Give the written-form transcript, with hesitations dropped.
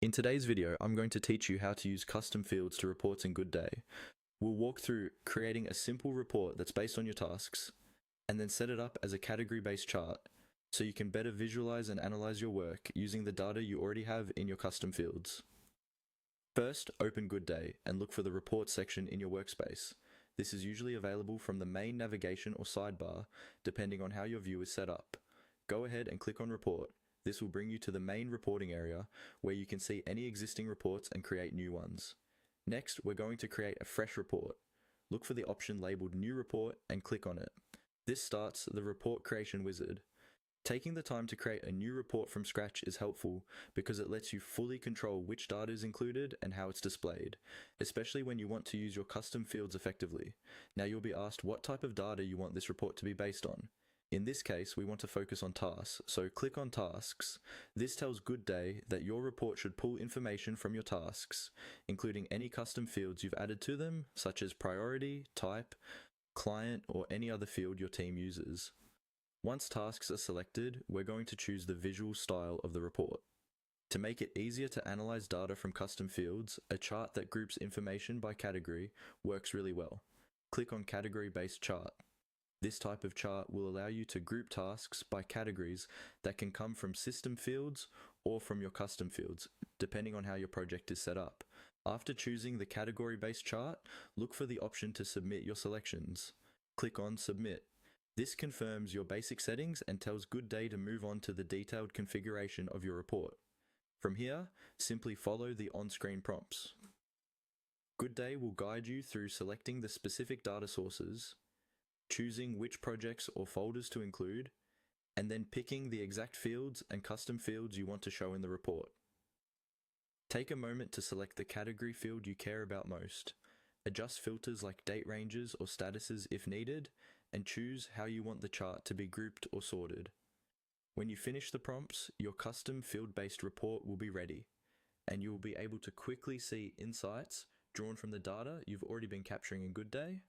In today's video, I'm going to teach you how to use custom fields to reports in Goodday. We'll walk through creating a simple report that's based on your tasks, and then set it up as a category-based chart so you can better visualize and analyze your work using the data you already have in your custom fields. First, open Goodday and look for the report section in your workspace. This is usually available from the main navigation or sidebar, depending on how your view is set up. Go ahead and click on Report. This will bring you to the main reporting area where you can see any existing reports and create new ones. Next, we're going to create a fresh report. Look for the option labeled New Report and click on it. This starts the report creation wizard. Taking the time to create a new report from scratch is helpful because it lets you fully control which data is included and how it's displayed, especially when you want to use your custom fields effectively. Now you'll be asked what type of data you want this report to be based on. In this case, we want to focus on tasks, so click on Tasks. This tells Goodday that your report should pull information from your tasks, including any custom fields you've added to them, such as priority, type, client, or any other field your team uses. Once tasks are selected, we're going to choose the visual style of the report. To make it easier to analyze data from custom fields, a chart that groups information by category works really well. Click on Category-Based Chart. This type of chart will allow you to group tasks by categories that can come from system fields or from your custom fields, depending on how your project is set up. After choosing the category-based chart, look for the option to submit your selections. Click on Submit. This confirms your basic settings and tells Goodday to move on to the detailed configuration of your report. From here, simply follow the on-screen prompts. Goodday will guide you through selecting the specific data sources, choosing which projects or folders to include, and then picking the exact fields and custom fields you want to show in the report. Take a moment to select the category field you care about most. Adjust filters like date ranges or statuses if needed, and choose how you want the chart to be grouped or sorted. When you finish the prompts, your custom field-based report will be ready, and you will be able to quickly see insights drawn from the data you've already been capturing in Goodday.